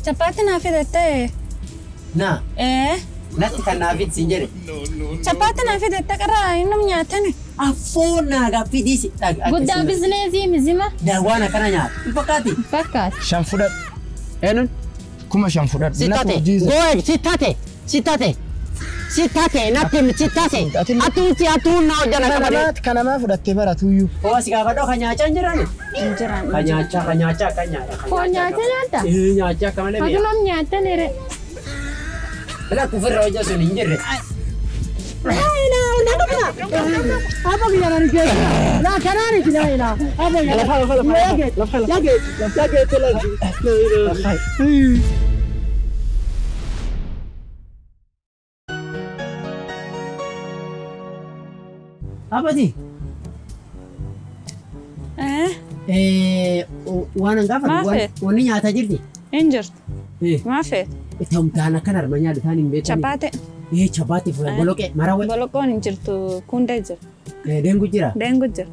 Chapati naafidette. Na. Natti kan naafid sinjere. Chapati naafidette qarraa innum nyaatani. Afona gafidisi. Guddaa bizineesii mizima. Dawana kana nyaata. Fakkaati. Fakkaati. Shan fudhadhu. Eenyuun? Kuma shan fudhadhu. Sitate. Goe sitate. Sitate. Sitate natti sitate. Atuun na hojjana qabade. Kanamaa fudhattee baratuyyuu. Hoos gaafadhoo kan nyaachaa hin jirani. Hin jiran. Kan nyaachaa. Foon nyaata nyaata. Nyaachaa akka malee mi'a. Hagulam nyaataniire. Bila kufirra hojjaa sun hin jirre. Abadi. Waan hangafa wanni nyaata jirti. Hin jirtu. Maa feet? Tamtaana kan armanyaa dhutaan hin beekani. Chapati. Chapati boloqee marawwee. Boloqoon hin jirtu kundee jira. Dengu jira. Dengu jira.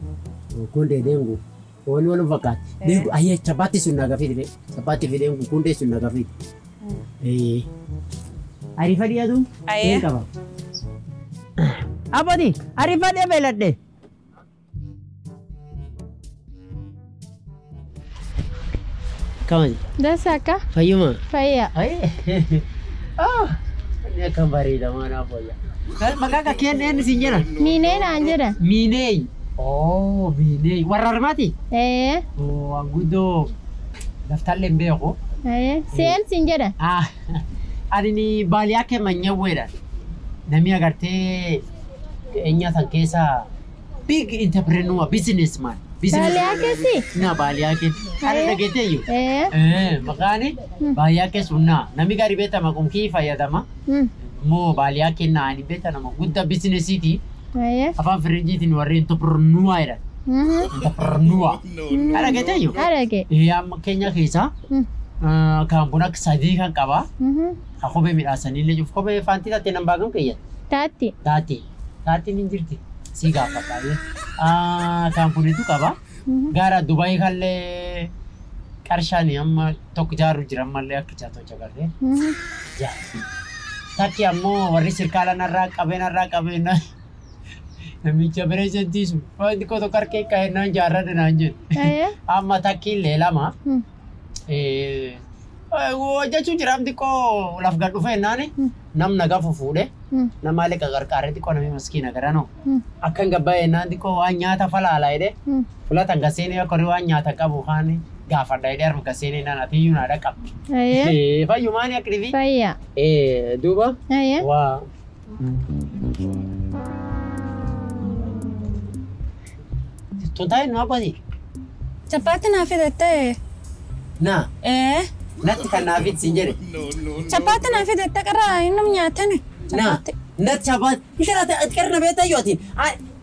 Kundee dengu. Wani wani fakkaata. Dengu ayyee chapati sun naga fide. Chapati fi dengu kundee sun naga fide. Arifa dhiyaatu? Ayyee. Qaba. Abadi arifa dhee beeladhe. Kamani. Dasa akka? Fayyuma. Fayya. Ini akan bareeda mana boya. Maqaa keen eenyu siin jedha? Miinee naan jedha. Miinee. Oh, miinee. Warra armaati? Oh, anguddoo laftallee hin beeku. Seen siin jedha. Ani baaliyaa kee manyawweedha. Namni agartee eenyaa san keessa big entrepreneur businessman. Baaliyaa keessi? Na baaliyaa keessi. Kana dhageetteeyyu? Maqaani baaliyaa keessunnaa. Namni gaarii beekama kumkii fayyadama. Moo baaliyaa kennaa ani beekta nama guddaa bizinesiiti. Afaan Firiinjiitiin warri entrepreneur jedhan. Entrepreneur. Kana dhageetteeyyu? Dhagee. Amma keenya keessaa kan buna sadii kan qabaa. Kan kophee midhaasanii illee jiru. Kophee faantii taatee nan baagam keeyyan? Taatti. Taattiin hin jirti. Si gaafadha. Kan bunitu qaba. Gara Dubai kallee qarshaanii amma tokko jaaru jira ammallee akka jaatoo jagarree. Takki ammoo warri sirkaala narraa qabeen namicha pireezidantii sun wanti tokko harkee kaa'ennaan jaarrada naan jedhu. Amma takki illee lama. Hojjechuu jira xiqqoo laf gad dhufee naani namna gafu fuudhee namaalee qarqaaree xiqqoo namni maskiina garanoo akkan gabbaa'ee naan xiqqoo waan nyaata falaalaa jedhee filatan gaseenee akka waan nyaata qabu kaan gaafadha jedhee harma gaseenee naan atiyyuu naa dhaqabdi. Fayyumaani akka dhibi? Fayya. Duuba? Waa. Tuntaa'e nu abbati? Chapati naafidette. Na. Natti kan naafid siin jedhe. Chapati naafidette qarraa innum nyaatani. Natti chapati. Isharaate qarna beektaa yootiin.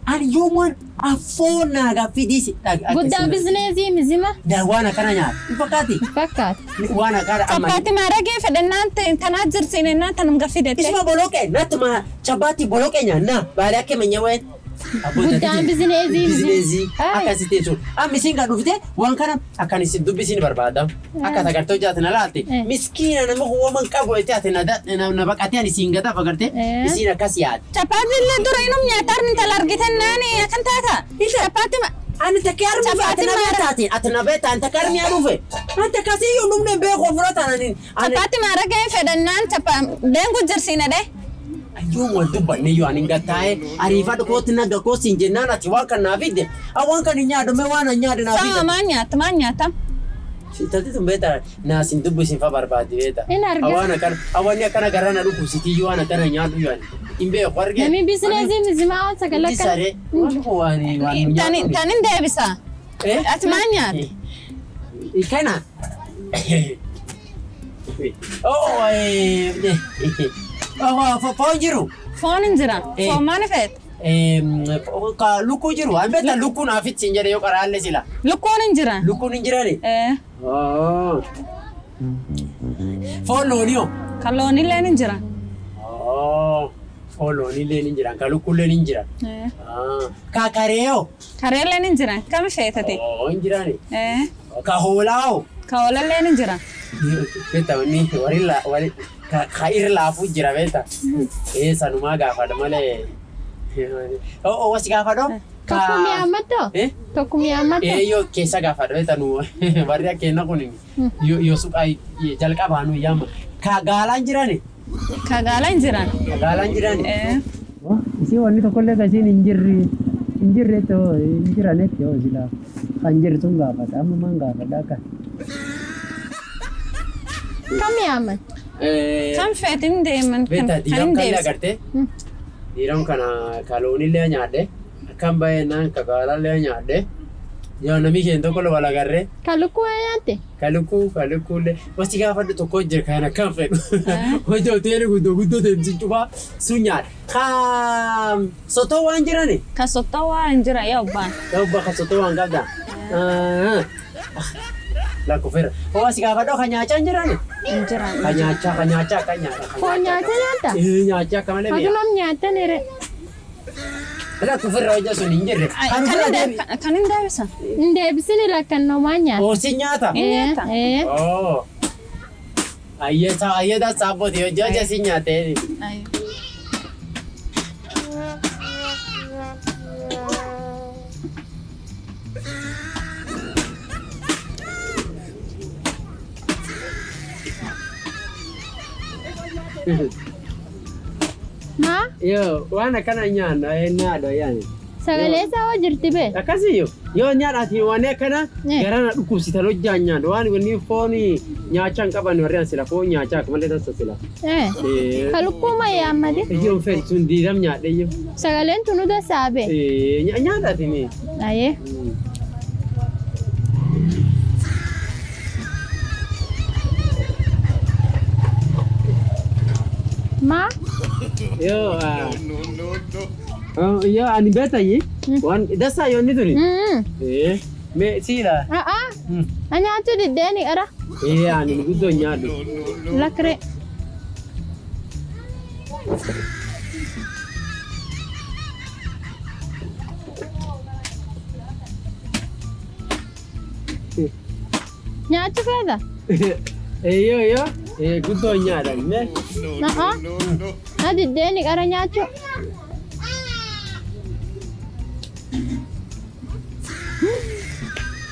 Ani yoomuun afoona gaafidisi. Guddaa bizineesii mizima. Waan akkana nyaata. Fakkaati. Fakkaati. Waan akkana amma. Chapati maaragee fedhannaan tanaa jirsiinennaan tanum gaafidette. Isuma boloqee natti ma chapati boloqee nyaanna baala akka manyaween. Guddaan bizineesii. Akkasitti jechuudha. Amma isiin kan dhufte waan kana akkan isin dubbisiin barbaada. Akka sagartoo jaatin alaalte. Miskiina nama uumaman qabu jettee ati na baqatee ani isiin gataaf agarte isiin akkas yaadde. Chapati illee dura inum nyaataan intala argitan naani akkan taata. Chapati ani takkee harmi ati na beektaati. Ati na beektaa ati takkee harmi aduufe. Ati akkasii yoo dhumne beeku ofirratan ani. Chapati maaragee fedhannaan deengu jirsiina dee. Ayyuu wal dubbanne yoo ani gataa'e ariifa dhukooti naga koosiin jennaan ati waan kan naafidde waan kan hin nyaadame waan hin nyaadde naafidde. Sama maan nyaata. Tati tun beeta naasin dubbisiin fa barbaade beeta. Waan akkana garana dhukkubsitii yoo waan akkana nyaadhu yoo hin beeku arge. Nami bizineesii mizimaa waan sagala akka. Disare waan nyaadhu. Tanin deebisa. Ati maan nyaata. Kana. Foon jiru. Foon hin jira. Foon maal feet? Lukkuu jiru. Waan beektaa lukkuun afit siin jedhe yoo qaraallee sila. Lukkuun hin jira. Lukkuun hin jirani. Foon loonii. Kan loonillee hin jira. Foon loonillee hin jiran. Kan lukkuullee hin jiran. Ka kareeyoo. Kareellee hin jiran. Kam feetate? Hin jirani. Ka hoolaa. Ka hoolallee hin jira. Beta wani wari khair lafu jira beta. Sanuma gaafadha malee. Wasi gaafadho? Tokkumi ammato? Tokkumi ammato? Yo keessa gaafadha beta nu warri akkeena kun yo suqa jalqabaa nu yamma. Ka gaalaan jirani? Ka gaalaan jiran. Ka gaalaan jirani? Isi wanni tokkollee gasiin injirre to injiranetti yoo sila kan jirtu sun gaafadha amma maan gaafadha akka. Kam yaaman? Kan feetin deeman. Beta diiram kan agarte? Diiram kana kaloonillee nyaadhe akkam baay'inaan ka gaalaallee nyaadhe. Yoo namni keenya tokko wal agarre. Kalukuu nyaate? Kalukuullee wasi gaafadhu tokko jira kan akkam fedhu. Hojii hoteelii guddoo deemsi cufaa sun nyaadhe. Ka sotoo waan jirani? Ka sotoo waan jira yaa obbaan. Yaa obbaa ka sotoo waan qabda? La kufera. Wasi gaafadhu kan nyaachaa jirani? Jiran. Kan nyaachaa. Foon nyaata nyaata? Nyaachaa akka malee mi'a. Adunam nyaata nire. La kufera hojii sun hin jirre. Kan hin deebisan. Ndeebisini lakkannomaa nyaata. Oosi nyaata? Nyaata. Oh. Ayyee daa saabbooti hojii si nyaatee. Ma? Yo, waan akkana nyaadha yaani. Sagalee isaa hoo jirti bee? Akkasii yoo nyaadhaati waan akkana garana dhukkubsitan hojjaan nyaadha waan wanni fooni nyaachaan qaban warri an sila foon nyaachaa akka malee dansa sila. Kalukkuu ma yaammate? Iyyoon fedhi sun diidam nyaadhe iyyoo. Sagaleen tunu dasaa bee? Nyaadhaati mi? Ayee. Ma? Yo, yo ani beta yi. Wan dasa yo ni turi. Me sila. Anyaatu diddeeni ara. Ani guddo nyaadu. Lakre. Nyaatu feeda? Yo. Guddo nyaada me. Na diddeeni ara nyaachu.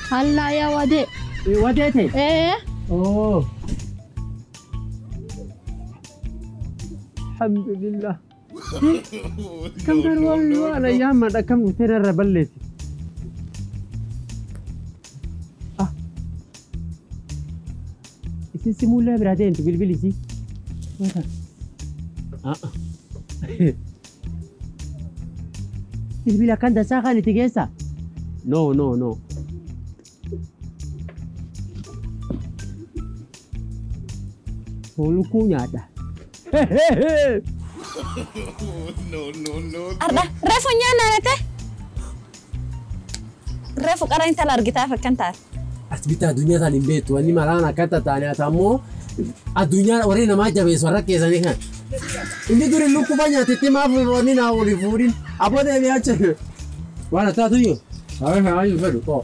Hallaa yaa wadee. Wadee te? Oh. Alhamdulillah. Kam garuu ala yaammadha kam dhufee irra balleessi. Sisi mulai berada yang bil isi. Bil akan dasar kan itu gesa. No. Polukunya ada. Arda, refunya nana teh. Refu karena inta largita fakantar. Asbita dunia tan imbetu ani malana kata tanya tamu adunya ori nama jabe suara kesane kan ini duri luku banyak tete maaf oni na ori furin apa deh dia cek wala tatu yo ayo fedu ko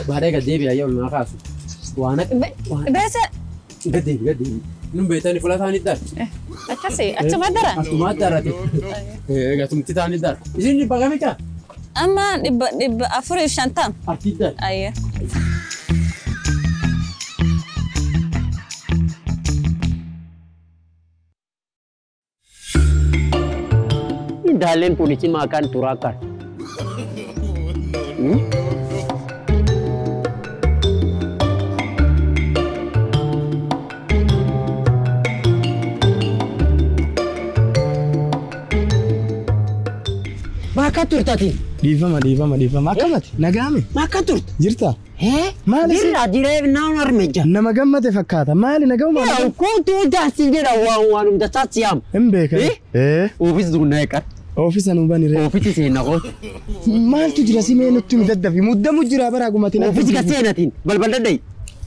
badai ka debi ayo na kasu wana besa gede numbe tani fula tani dar akasi atumadara gatum titani dar izini bagamika أما نب أفرش شنطة. أكيد. أيه. Dalen polisi makan turakan. Makan turtati. Dhiifama akkamati nagaame Makan turt. jirta maali Jirra naan armeja. nama gammate fakkaata maali nagauma Kutu dasi jira waan dasati yam. hin beekan Ofis dunna eqar. oofisa nu banire Ofisi seena qoot. maaltu jira simee nutti midaddafi muddamu jira bara gumatin Ofisi ka seenatiin balbal dadday.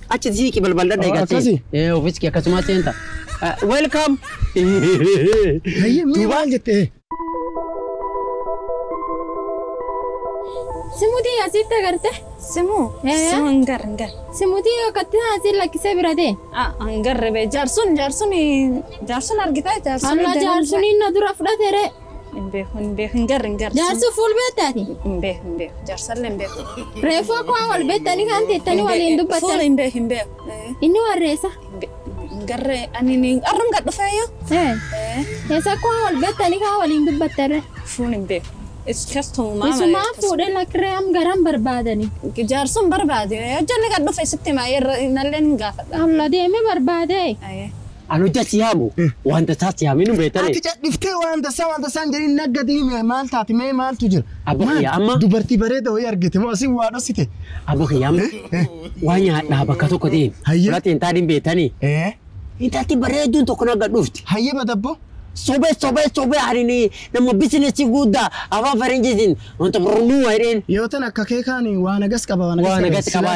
Achi siiki balbal dadday ka akkasi ofisi ki akkasuma seenta. Welcome. hayye maal jette Simutii asitti agarte سمو إيه. سمو انقر Simutii yookatti haasii lakkisee bira ta'e. انقر بي جارسون ارقيتا جارسون Allah jaarsuun inni dura fudhateere. انبه انقر Jaarsu fuul beektaati. انبه جارسون انبه Reefuu akkuma wal beektanii kan teettanii waliin فول dubbattan. انبه Inni warreessa. انقر اني ارم قد فايو Eessa akkuma wal beektanii kan waliin dubbattan. فول انبه اسكستو ما Isumaan fuudhee lakkiree am garan barbaadanii. جارسون بربادي جن قد في ستي ما نلين قافل Allah deemee barbaadee. Anu jasi yamu. Wanta tati yaminu betare. Ati dhiftee waan tasaan jedhin naggadii maal taati mee maaltu jira? Abbo kiyya amma. Dubartii bareeda wayii argite moo asii waa dhosite? Abbo kiyya amma. Waan nyaadhaa bakka tokko ta'in. Hayyee. Fulatiin taadhiin beetanii. Intalti bareedduun tokko nagga dhufti. Hayyee badabbo. Sobee harini nama bisinesi guddaa afaan faranjiitiin wanta burunuu wayiidheen. Yoo tan akka keekaan waan agas qaba Waan agas qaba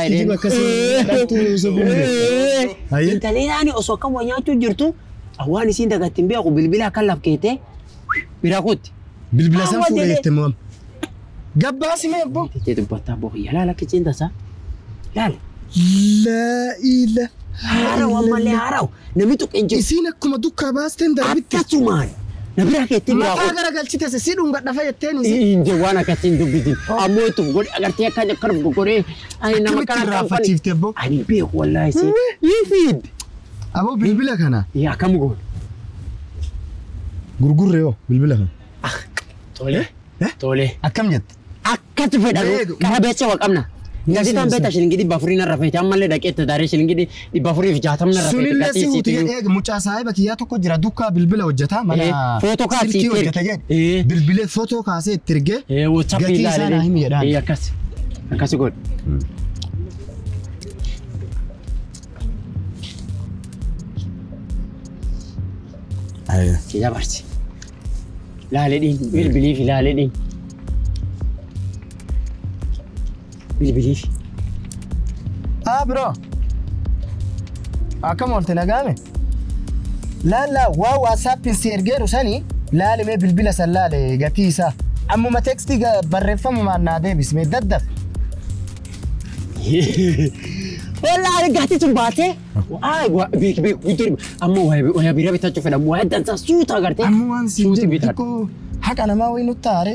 Hayyee. Intalli naani osoo akka waa nyaachuu jirtu waan isiin dagatti hin beeku bilbila akka lafkeete bira kutti. Bilbila san fuudhee jettee moo? Gabbaasi mee abbo? Jettee dubbattaa abbo kiyya laala kicin tasaa. Laala. Laa ila. Haarawa malee haarawa. Namni tuqeen jiru. Isiin akkuma dukkaa baasteen darbitti. Akkasumaan. Nabira keetti biraa Mataa garagalchite si dhunga dhafa jetteen Inje waan akkasiin dubbitin. Ammoo tu godhe agartee akka jakkarf godhee ani nama kana raafachiifte abbo. Ani beeku wallaahi si. Yifiid. Abbo bilbila kana. Yaa kam goon. Gurgurre yoo bilbila kana. Tole. Akkam jette? Akkatu fedhalu. Kana beeksisa waa qabna. Gadi tan beeta shilingii 400 narra feete ammallee dhaqeetta daaree shilingii 460 narra feete. Sunillee si huti eega mucaa saahiba kiyyaa tokko jira dukkaa bilbila hojjetaa mana footoo kaasee silkii hojjeta jedhe. Bilbilee footoo kaasee itti ergee WhatsApp isaa naa himi jedhaan. Akkasi godhe. Kiyya barsi. Laalee dhiin bilbiliif laalee dhiin. Bilbiliif. Bro. Akkam oolte nagaame? Laala waa WhatsApp si ergeeru sani laalee bilbila san laale gatii isaa. Ammuma tekstii barreeffamumaan naa deebisme daddaf. Wallahi gati tun baate. Ay beek gudur amma waa bira bitachuu fedhamu waa dansa suuta agartee. Amma waan si Suuti bitaa. haqa namaa wayii nutti taare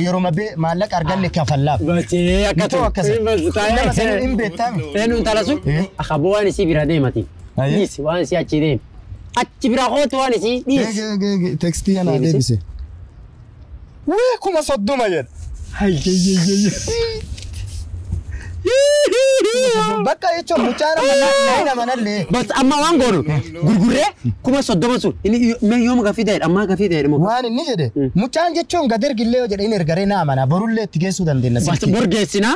yeroo mabee maallaqa arganne kafallaaf. Baatee Bitoo akkasii. Nama sana hin beektaami. Eenyuun talasu? Akaboo waan isii bira deemati. Dhiisi waan isii achi deem. Achi bira hootu waan isii dhiisi. Tekstii anaa deebise. Wee kuma 30 jedha. Bakka jechuun mucaara manallee. Bas amma waan goonu gurgurree kuma 30 sun inni yooma gafii ta'edha ammaa gafii ta'edha moo. Waan inni jedhe mucaan jechuun gad ergillee jedhe inni ergaree naa mana borullee itti geessuu dandeenya. Bas borgeessina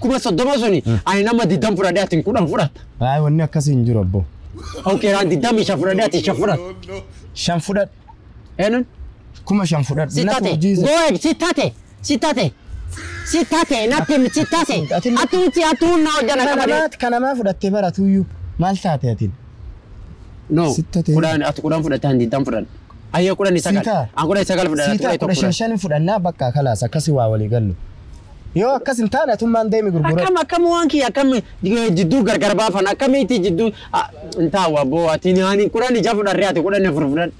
kuma 30 suni ani nama 20 fudhadhee atiin 10 fudhatta. Wanni akkasii hin jiru abbo. Okay raan 20 fudhadhee atiin 5 fudhatta. 5 fudhadhu. Eenyuun? Kuma 5 fudhadhu. Sitate natin sitate atuun na hojjana qabade kanamaa fudhattee baratuyyuu maal taate atiin no kudhan fudhataan diidan fudhan ayya kudhan sagal an kudhan sagal fudhan siita kudha shan fudhannaa bakka kalaas akkasii waa walii gallu yoo akkas hin taane atummaan deemi gurgura akkam waan kiyya akkam jidduu gargar baafan akkamitti jidduu intaawa boo ati ani kudhan ija fudharree ati kudhan afur fudhan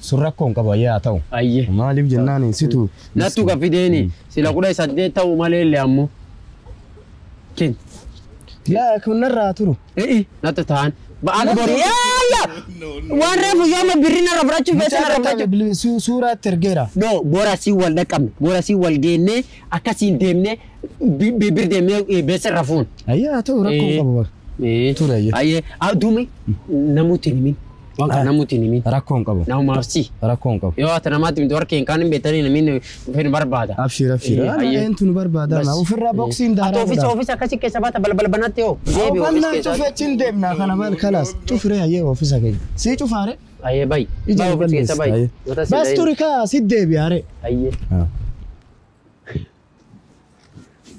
surrakkoon qaba yaa ta'u. Ayye. Maaliif jennaan situ. Nattu gafideeni sila kudha saddeet ta'u malee ammoo. Ken. Laa kunarraa turu. Natta ta'an. Ba'aan borii yaa waan reefu yooma birrina rafrachuuf beessa rafrachuuf. Suuraa itti ergeera. No boora si wal dhaqabne boora si wal geenne akkasiin deemne bibir deemne beessa rafuun. Ayyaa ta'u rakkoon qaba. Ture ayye. Ayye aduumi namuutti himin. Waan kana namuutti himin. Rakkoon qaba. Nama maafsi. Rakkoon qaba. Yoo ati namaatti miti warqeen kaan hin beektanii namni dhufee nu barbaada. Abshir. Eentu nu barbaada. Ofirraa boksiin daaraa. Ofiisa akkasii keessa baata balbala banaatti yoo. Oofannaan cufeechiin deemnaa kana bal kalaas cufree hayyee ofiisa keenya. Sii cufaare. Ayyee bayi. Ija ofiisa keessa bayi. Bas turi kaa si deebi'aare. Ayyee.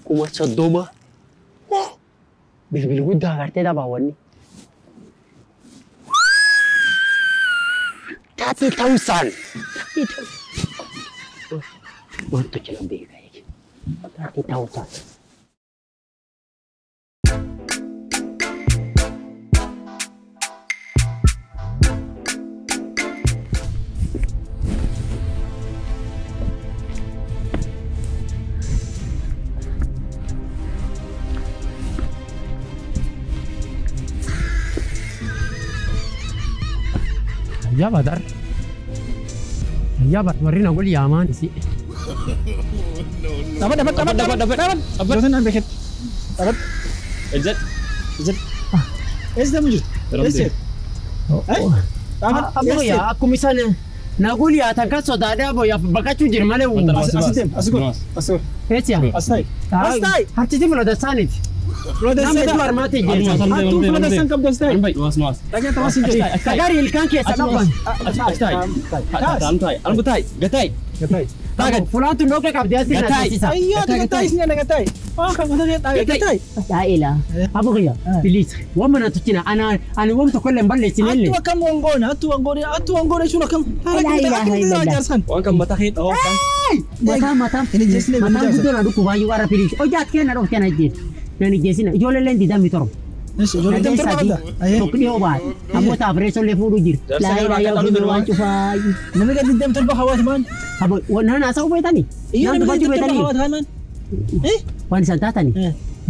Kuma 30. Bilbil guddaa agartee dabaawwanni. 30,000. Wanto jalan bega yake. 30,000. يا بدر يا بدر ورينا قول يا مان سي dapat Josan ambil hit dapat Ejat ايش ده موجود ايش ابو يا اكو مثال نقول يا تنكسو دادا ابو يا بكاتو جرمالي اسكت ايش يا استاي هاتي فلو دسانيت فلو دسانيت نعم ما تيجي هاتو فلو دسان كم دستاي لكن تواصل تغاري الكان كيس ابان قتاي تاغد فلان تنوك كاب دياسي ايوه قتاي سنين قتاي كم قتاي لا إله ابو غيا بليز ومن تتنا انا ومت كل مبلي سنين اتوا كم وانغوني شنو كم وان كم متاخيت او mata ini jesne mata gudona duku bayu ara pilis o jat ken ro ken ajit nani jesina jole len di dami torom ايش جولي دم تربا ايه tokni obat amo ta preso le fudu jir la ila ya fudu wanchu fay نمي قد دم تربا خوات مان abo wana sa ubay tani iyo nan نمي baju قد betani تربا خوات مان ايه wan santa tani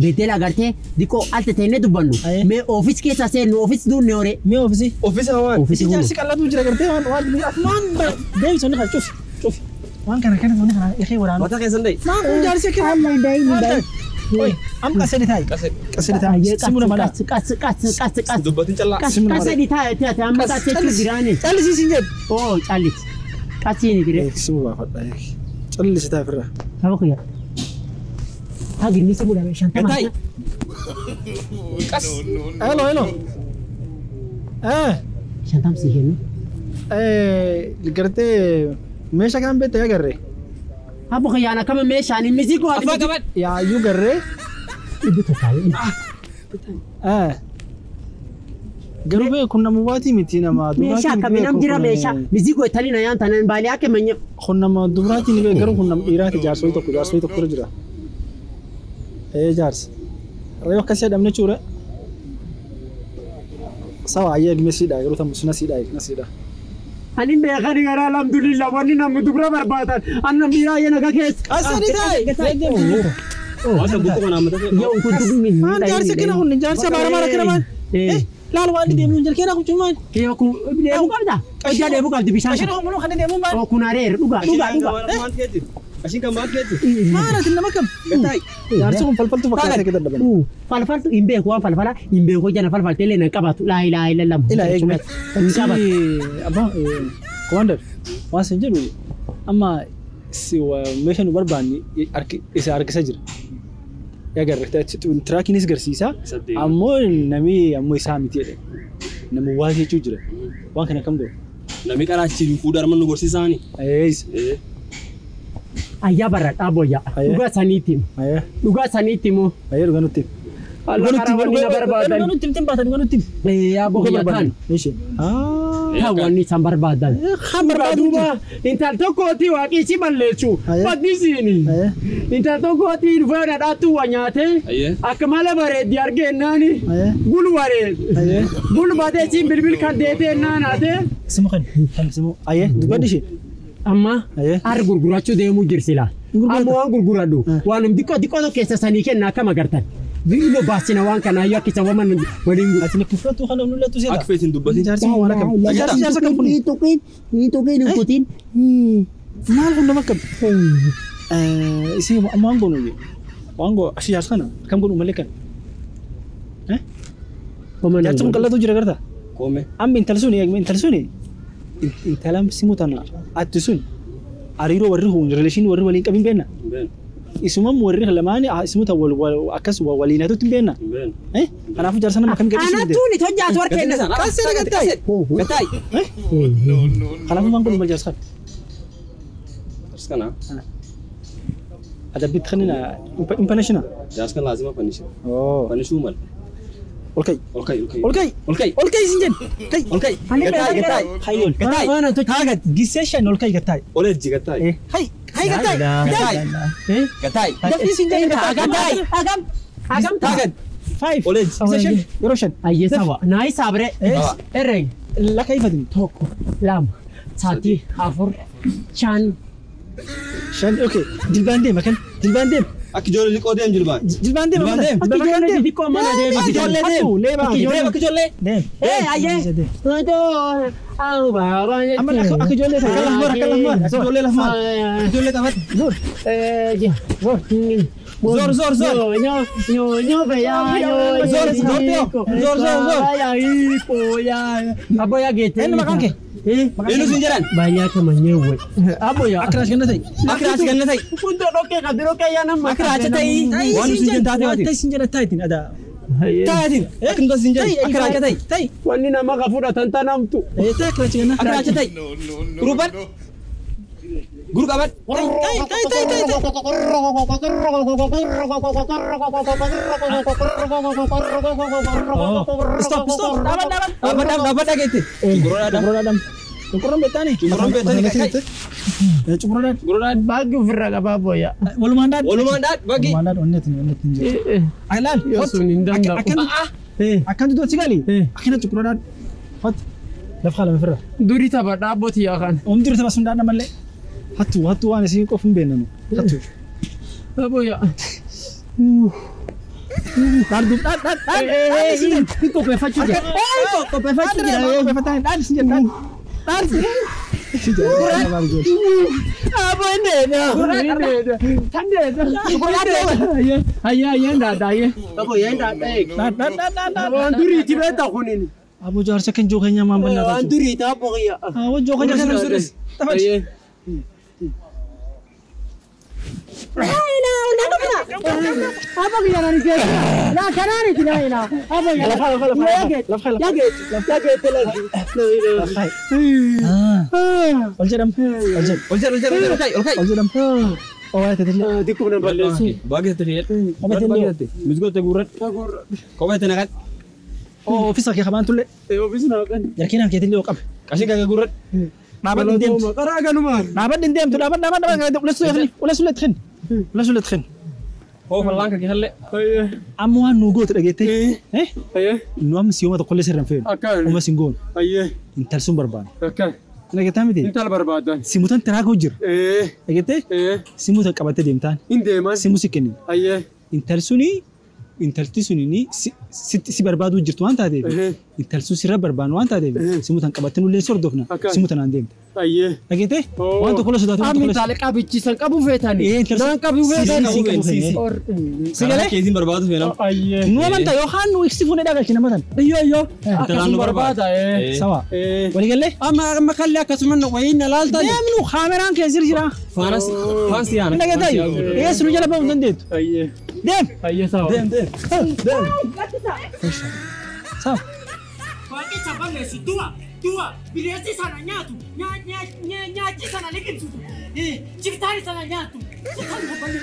betel agarte diko alte tene dubannu me office ke sa se no office du neore مي اوفيس هوان Office هو. جالس كلا توجرا قرتي وان مان دايم سوني شوف وان كان سوني يا اخي ورانو Mata kayak sendiri. ما جالس كده Allah dai ni dai Oi, am kasih tay. Kasih tay. Semua mana? kas Dubatin celak. kas di ta ta amma ta ce jirani Cali sih sinjat. oh chalit kasi ni dire Semua apa? Cali sih tay pernah. abo ya hagi ni semua dah shanta Gatai. Kas. Hello. shantam sih ni Gerti mesha kan bete ya gerre. abo ya na kama me shani miziko Apa kabar? Ya you gerre. ibu ta sai Garube kunna muwati mitina ma mesha kaminam jira mesha miziko italina yan tanan bali ake manya kunna ma dubrati ni garu kunna irati jarsoi to kura jira. Jars. Rayo kasih damne cura. Sawa ayah messi dah, garu tamu nasi dah. anin be khani gara alhamdulillah wani na mudubra barbatan anna mira yana ka kes Asli tay. Masa buku mana mata tu? yo kuntu min Man jarse kena hun jarse bara kena man. Lalu wali dia munjal kena aku cuman. yo ku le bu kalda o jade bu kaldi bishan Asyik aku khani dia man. o kunare duga Asin kamat gitu. Mana tinna makam. Gatai. Jarse hun fal tu pakai kita dapat. falfal tu imbe ko falfala imbe ko jana falfal tele na kabatu la ilaha illallah Ila ekmet. Si apa commander. Wah senjata dulu. Amma si wa mission barbani arki sajir. Ya garreta trakinis garsisa. Ammo nami isami tiade. Namu wahi chujra. Wan kana kam do. Nami kana ciri fudar manu gorsi sani. Ayes. ayya barat aboya Aye. duga sanitimu Ayah ganutim. Allah karawani na barbadan Ganutim tempatan ganutim. abo ya kan Ishi. wani sambar badan Khabar Duba, intal toko ti wa kisi ballechu. Aye. Pati sini. Ayah. Intal toko ti fara datu wanyate. Aye. Akmala bare diarge nani. Ayah. Gulu bare. Ayah. Gulu bade si bilbil kan dete nanate. Semua kan semua. Ayah duba dishi. Amma Aye. ar gurgurachu de mu jirsila. Gurguratu. Amma wan gurguradu. Wanum diko to kesa sani ken na kama gartan. Vino basina wan kana yakisa waman wadingu. Atini kufra tu khana nula tu sila. Aku fesin dubatin. Jarse mo wala kam. Jarse kam puni. itu kin ikutin Mal kun makam. Isi amango no. Wango ashi jarse kana. Kam kun umalekan. Jarse mo kala tu jira garta. Kome. Am intal suni. Intalam simutana. Atusun. Ariro warrihu relation warri walin kabin bena. Ben. Isumam warri lamani isimuta wal akas walina tu timbena. Ben. Ana fu jarse makam gadi Ana tuni tojja war ken. Kasih gatai. Gatai. Kana fu mangko mal jarse. Terus kana. Ada bit khanina impanashina. Jas kan lazim apa nisha? Oh. Panishu mal. Okay. Olkai sinjen. Olkai. Gatai. Hayol. Ana to Kagat gisesha olkai gatai. Oleh jigatai. Hai gatai. Gatai. Dafi sinjen gatai. agam Kaget. 5. Oleh. Session. Yoroshan. ayye sawa nai sabre ereg Lakai fadin. toko lam sati afur chan Shan okay. Dilbandem makan. Dilbandem. Akka ijoollee liqoo deem jilbaan. Jilbaan deem. Akka ijoollee xiqqoo mana deebisu. Akka ijoollee deem. Akka ijoollee. Deem. Ayyee. Amma akka ijoollee ta'e. Akka lammaar. Akka ijoollee lammaar. Ijoollee taphate. Zor. Yo veya. Zor. Aboya gete. Eenyu maqaan kee? Eenyu siin jedhan? Banyak kemanyewe. Aboya. Akkiraas ganna ta'e. Akkiraas ganna ta'e. Untuk oke kadiro kaya nama. Akkiraas ta'e. Waan siin jedhan taatee waati. Ta'e siin jedhan taayitiin adaa. Taatiin. Akkuma siin jedhan. Akkiraas ta'e. Ta'e. Wanni nama kafuudha tantanamtu. Ta'e akkiraas ganna. Akkiraas ta'e. Guruban. Guru qaban. Stop. Dapat gitu. Gurudadam. Cukuran betani. Gurudan bagi firra apa ya. Walumandat bagi. Walumandat onnet. Ailan. Sunindam. Akan itu sekali. Akhirnya cukuran. Hot. Lafkala mafirra. Duri tabat abot ya kan. Duri tabat sundana malle. Hatu ane sih kau fumben anu. Hatu. Apa ya? Tardu. Ini kau pefacu je. Kau pefacu je. Dar senjata. Dar. Apa ini? Tanda. Ayah ndak ada ya. Apa ya ndak ada. Duri tiba tahu ni. Abu Jar sekian jokanya mampu nak. Duri tak apa ya. Abu jokanya serius. Tahu. Apa kita nari dia? Nah, kana ni kita ina. Apa ya? Lafal. Oljedam. Oh, itu dia. Diku benar balas. Bagi terlihat. Musgo tegurat. Kau betul nak? Oh, office lagi kapan tuh le? Office nak kan? Yakin nak kita lihat apa? Kasih kagak gurat. Dapat dindem. Karaga numar. Dapat dindem tu dapat. Ulas sulit kan? Oh, malang kaki halle. Amuan nugo tergete. Ayah. Nuam sioma tu kolej seram fen. Akan. Uma singgon. Ayah. Intal sumber ban. Akan. Lagi tahu mesti. Intal barbadan. Simutan terago jir. Agete? Simutan kabate demtan. Inde mas. Simusi kenin. Ayah. Intalti suni ni si barbadu jirtu anta debe. Intalsu sirra barbanu anta debe. Simutan kabate nulle sordofna. Simutan andem. Ayah. Agete? Wanto kolej sudah tu. Amin talik kabici sang kabu vetani. Nang kabu vetani. Segala? Kezin berbatu film. Ayah. Nuam anta Yohan nu iksifune dagal cina matan. Ayo. Terlalu barbada Sawa. Wali galle? Ama makalli akasuman wayin lalta. Demnu khameran ke zirjira. Faras ya. Ina gata. Yes nu jala bam dandet. Ayah. Dem. Ayah sawa. Dem. Sawa. Pakai cabang nasi tua. Biasa sana nyatu. Nyaci sana lagi tu. Cerita sana nyatu. Sekarang apa ni?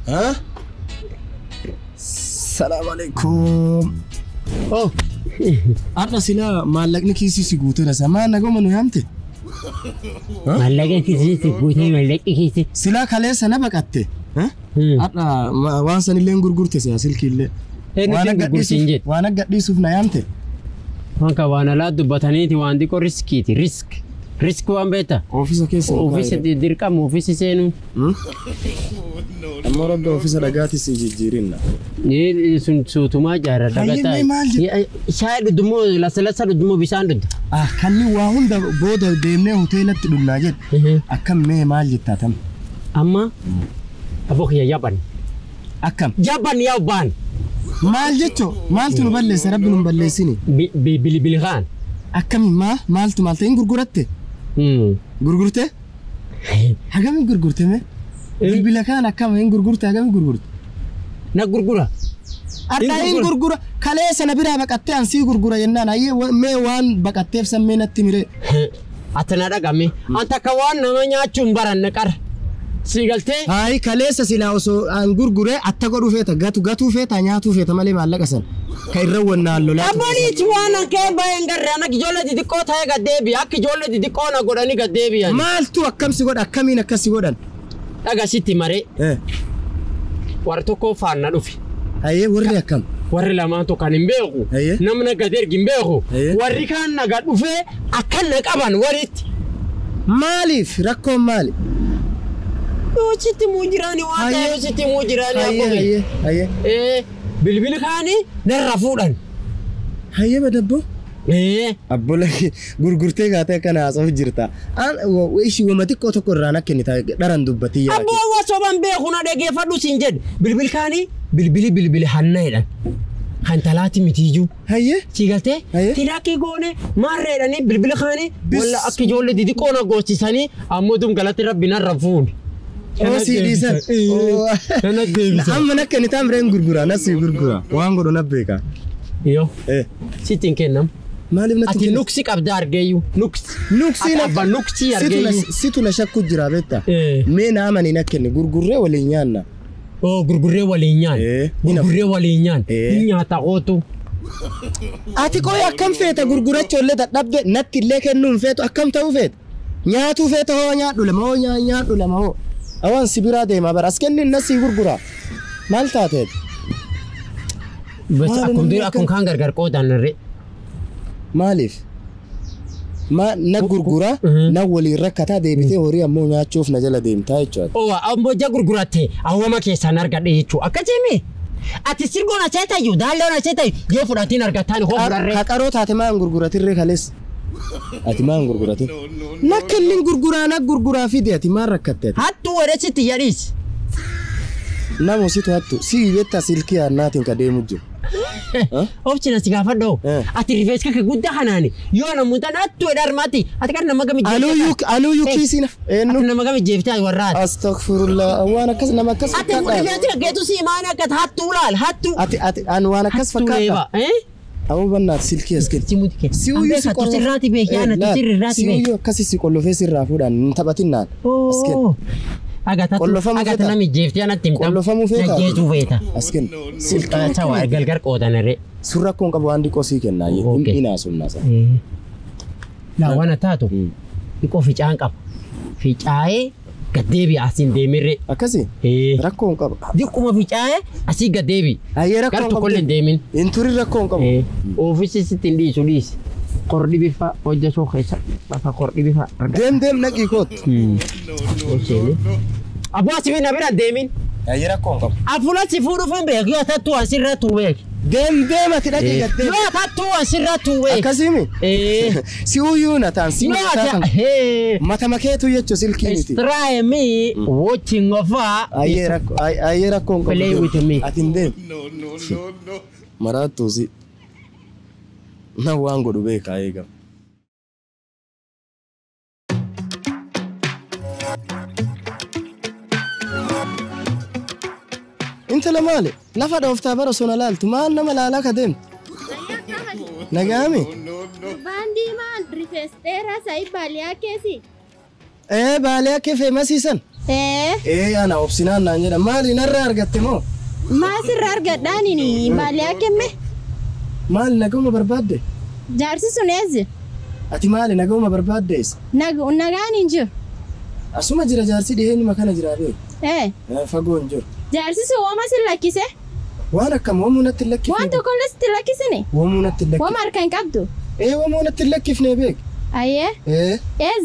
Hah? Assalamualaikum. Oh. Arda sila mallaqni kiisi si guuteera samaa nagoma nu yaamte. Mallaqni kiisi si guutee mallaqni kiisi. Sila kaleessa na baqatte. Arda waan sanillee gurgurte siya silkiillee. Waan aggadhiisuuf na yaamte. Waan ka waan alaa dubbataniiti waan xiqqoo riskiiti risk waan beektaa. Oofisa keessa. Oofisa dirqama oofisi seenuun. Amma rabbi oofisa dhagaati si jijjiirinna. Sun suutumaa jaarra dhagataa. Shaayii dhudhumoo lasalasa dhudhumoo bishaan dhudha. Kanni waa hunda booda deemnee hoteelatti dhunnaa jedhe. Akkam mee maal jettaa tam? Amma aboo kiyya yaban. Akkam? Yaban yaabaan. Maal jecho? Maaltu nu balleessa rabbi nu balleessini? Bilibili kaan. Akkami maaltu hin gurguratte? Gurgurte? Hagami gurgurte mee? Bilbila kaan akkama hin gurgurte hagami gurgurte? Na gurgura. Arda hin gurgura kaleessa na biraa baqattee ansii gurgura jennaan ayyee mee waan baqatteef sammee natti mire. Ati na dhagame anta ka waan nama nyaachuun baranne qara. Siigaltee? Hayi kaleessa silaa osoo aan gurguree atta godhu feeta gatu feeta nyaatu feeta malee maallaqa san ka irra wannaan lolaa. Abboonichi waan kee baay'een garree ana ijoollee xixiqqoo ta'ee gaddeebi akka ijoollee xixiqqoo na godhanii gaddeebiyan. Maaltu akkamsi godha akkamiin akkasi godhan? Dhagasitti maree. Warri tokko faana dhufi. Hayyee warri akkam? Warri lamaan tokko kan hin beeku. Namni gad ergi hin beeku. Warri kaan naga dhufee akkan na qaban waritti. Maaliif rakkoon maali? Sitti muu jiraani waan ta'eef sitti muu jiraani abbooni. Hayyee. Bilbili kaanii narra fuudhan. Hayyee badabbo. Abbola gurgurtee gaatee kana haasa'u jirta. Ishii wama xiqqoo tokko irraan akka inni dharan dubbatii yaake. Abboo wasoban beeku na dhageeffadhu siin jedhe. Bilbili kaanii bilbili hannaidhaan. Kan talaati mitiijuu. Hayyee. Siigaltee. Tilaakii goone maarreedhanii bilbili kaanii walla akka ijoollee xixiqqoo na goosisanii ammoo dum galatti rabbi narra fuudhe. Si diisan. Amma nakka ni taamreen gurgura nasi gurgura waan godhu nabbeeka. Yoo. Sittiin kennam. Maaliif natti ati nuksi qabda argeeyyu nuksi. Nuksi abba nuksi argeeyyu. Situ na shakku jira beekta. Mee naama ni nakkenni gurgurree waliin nyaanna. Gurgurree waliin nyaan. Gurgurree waliin nyaan. Nyaata qootu. Ati qoy akkam feeta gurgurachoollee dadhabde natti illee kennuun feetu akkam ta'uu feeta. Nyaatuu feeta hoo nyaadhu lama hoo nyaadhu lama hoo. Awaan sibiraa deemaa bara as kennin nasii gurgura. Maal taateet? Bas akkuma kaan gargar qoodan irree. Maaliif? Na gurgura na waliin rakkataa deebitee horii ammoo nyaachuuf na jala deemtaa jechuudha. Ammoo ja gurgurattee awwama keessaan argadhe jechuu akkasiimi. Ati sirgoon achee tayyuu daalloon achee tayyuu yoo fudhatiin argattaan hoo fudharree. Haqaroo taate maan gurguratirree kaleessa. Ati maan gurguratin? Nakkennin gurguraa fide ati maan rakkatteet? Hattu wareessitti yadhiis. Namu situ hattu si beektaa silkii aannaatiin ka deemu jiru. Obcina si gaafadhoo. Ati rifeensa kaka guddaa kanaani yoo namuutaan hattu edharmaati ati kan nama gami jeeftaa. Anuu kiisina. Ati nama gami jeeftaa warraati. Astaghfirullah waan akkas nama akkas fakkaadha. Ati rifeensa geetu si maana akka hattu ulaal hattu. Ati waan akkas fakkaadha. Amu bannaat silkii as kenni. Siuyyuu si qollo. Sirraati beekyaana sirraati beek. Siuyyuu akkasii si qollofee sirraa fuudhaan hin taphatinaan. As kenni. Agata nami jeeftii anatti himtam. Qollofamuu feetaa. Naggeetuu feeta. As kenni. Silkaa chawaa galgar qoodan irree. Surra akkoon qabu waan dhiqoo sii kennaa hinaa sunnaasa. Laawwan taatu dhiqoo ficaan qaba. Ficaa'ee gaddeebi asiin deemirree. Akkasii? Rakkoon qaba. Diqquma ficaa'ee asii gaddeebi. Hayyee rakkoon qabu. Gar tokkollee hin deemin. Inturi rakkoon qabu. Ofiisi sitti hin dhiisu dhiisi. Qordi bifa hojjechuu keessa lafa qordi bifa. Deem naqii kootu. Abbaa si na bira deemin. Hayyee rakkoon qabu. Afula si fuudhuuf hin beeku yoo tattu asirratti beek. Deemati dhaqee gattee. Yoo tattu asirratti beek. Akkasimi? Si uyyuu na taan si mataa mata makeetu jechuun silkii miti. Try me watching over. Hayyee rakkoon qabu. Play with me. Ati hin deemu. Maraattuusi. Na waan godhu beekaa eegama. Intala maali? Lafa dhooftaa bara sona laaltu maal nama laalaa ka deemtu? Nagaami? Baandii maan rifeensa dheeraa sa'i baaliyaa keesi? Baaliyaa kee feemasiisan? Ana obsinaan naan jedha maali narraa argatte moo? Maasirraa argadhaanini baaliyaa kemme? Maali naguma barbaadde? Jaarsi sun eessi? Ati maali naguma barbaadde eessa? Nagaan hin jiru. Asuma jira jaarsi dhiheenuma kana jiraa bee? Fagoo hin jiru. Jaarsi sun wooma sin lakkise? Waan akkam woomuu natti lakkifne? Waan tokkollee sitti lakkisine? Woomuu natti lakkifne. Wooma harka hin qabdu? Woomuu natti lakkifne beek. Ayyee?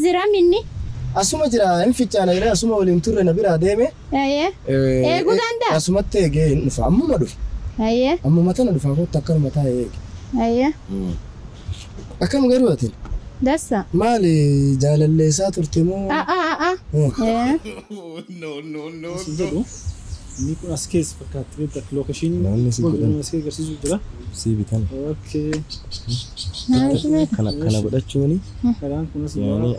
Zira minni? Asuma jira hin ficcaana jira asuma waliin turre na biraa deeme. Ayyee? Eeguu danda'a? Asumatti eegee hin dhufa ammuma dhufa. Ayyee? Ammuma tana dhufa kootu akkanuma taa'ee eege. Ayyee? Akkam garuu ati? Dassa. Maali jaalalleessaa turte moo? No. Ni kun as keessa fakkaatti beektaa lookashinii as keessa agarsiisuu jira. Sii bitan. Okay. Kana godhachuuni. Karaan kunis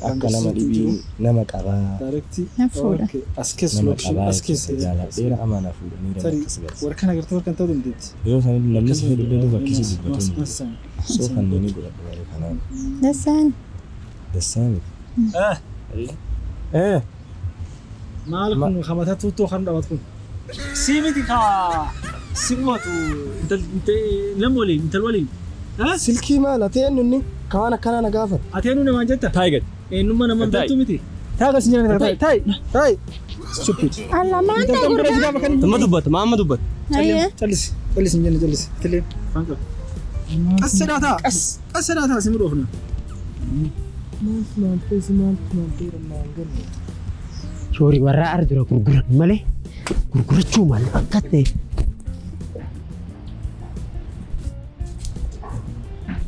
akka nama dhibii nama qabaa. Directi. Okay. As keessa lookashinii as keessa. Jaaladheera amaanaa fuudhanii warra kana agartee warra kan ta'uu dandeetti. Yoo isaanii namni si fedhullee dhufa akkisii dubbatu. Soo kanneen godhatu warra kanaan. Dassaan. Dassaan. مالكم خمسات توتو خرنا بتكون سيمتي كا سيموتو انت لمولي انت الولي ها silkii maal ateenunni kawana kana na gaafat ateenunni maan jetta Taigat. eenyummaa nama beektu miti taaga sinjana taay stupid Alla maanta gurgura. Tama dubbat, maama dubbat. Ayya. jallis sinjana jallis tilee fanka qasadaata simu dhoofna Shorii warraa ardura gurguran malee gurgurachuu maal fakkaate.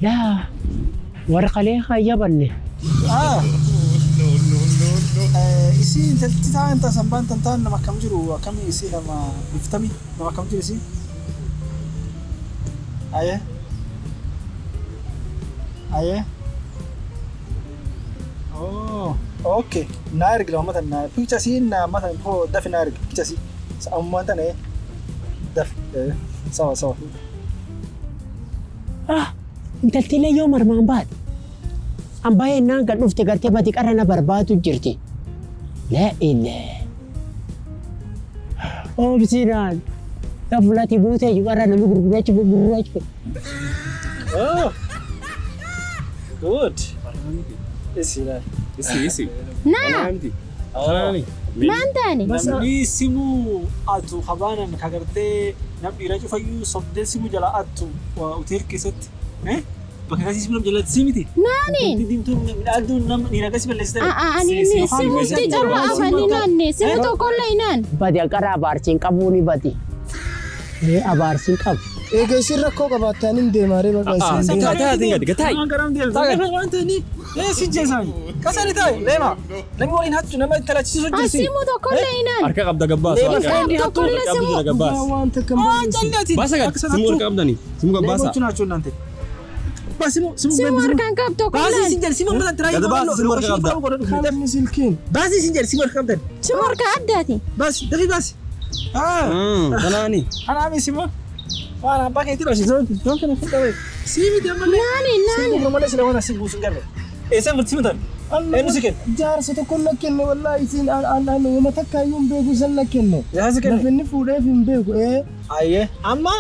Yaa warqalee hayyabanne. isi intalti taanta sambaan tantaan nama kam jiru akkam isi nama biftami nama kam jiru isi aye oh okay naarg la matan na picha si na matan ho daf naarg picha si amma tan daf sawa Intaltilee yoo marmaan baate an baay'inaan kan dhufte gartee bati qarana barbaadu jirti. Laa illee. Oobsinaan lafulati buutee qarana nama gurguraachu. oh good isi Naa. Maantaani. namni simu atu khabaanan kagartee nam dhiiraa cufayyuu sobdee simu jala attu hotel keessatti bakka kasi simu jala simiti Naaniin. dimtuun midhaadduun nam dhiiraa kasi balleessitee Ani simutti carra afanii naanne simu tokkollee inaan. Bati aqara abaarsiin qabuu ni bati. Abaarsiin qabu. eega isin rakkoo qabaattaniin deemaaree baqa isin Taa tingad gatai. waan garam deemte wanta ni si jeesaan kasani taa'e leema namni waliin hattu nama talachiisu jirsi Simu tokkollee inaan. Harka qabda gabbaa. Tokkollee simu. Gabbaas. waan takka malee Baasa gad. Simu harka qabdani. Simu gabbaasa. leemochu naachuu naante simu Simu harkaan qabu baasii tokkollee. sinjal simu matan tiraa Gada baasii simu harka qabda. kalmi silkiin baasii sinjal simu harka qabdan Simu harka addaati. baasii dafi baasii Kanaani. anaami simu waan abbaa keetii barsiisan doon kana fudhawe siimiti ammallee Naani. simu malee sila waan asiin buusun galle eessan murtii mutan eenyu si kenne jaarsa tokko na kenne wallaahi isin an wama takkaayyuu hin beeku isan na kenne jaarsa kenne lafinni fuudheef hin beeku ayyee amma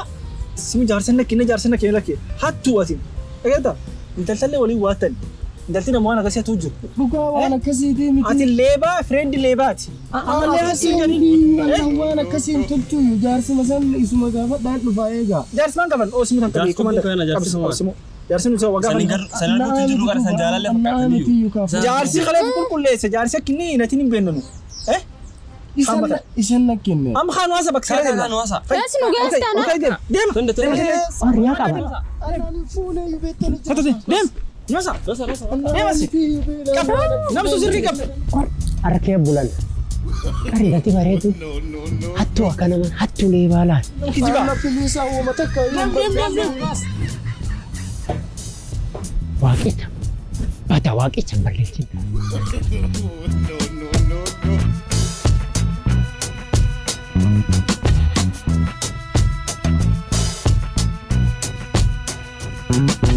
simu jaarsa na kenne lakke hattuu atin dhageeta intaltallee waliin waatan intalti nama waan akkasii hatuu jiru dhugaa waan akkasiitii miti ati leebaa firendi leebaati ammallee asiin waan akkasiin tolchuuyyu jaarsi masan isuma gaafadhaan dhufaa eegaa jaarsi maan qaban oo simu tan qabii komanda simu jaarsi nuti waa gaafa Sanan guutuu jiru gara san jaalallee fakkaatanii. jaarsi kaleef qulqulleessa jaarsi akkinni natiin hin beennanu isan na kenne amma kaan waasa bakka sala Kan waasa. Yaasi nu geestaan. deema Tunda tunda. Horiyaa qaba. anani fuudheeyyu beettani deem Nyosa. Deemasi. Namsu sirrii qaba. Harkee bulan. Qarigati bareedu. Hattuu akkana hattuu leebaalaan. Ana bilisaa uuma takkaayyuu Waaqita. Bata waaqicha balleessin. No.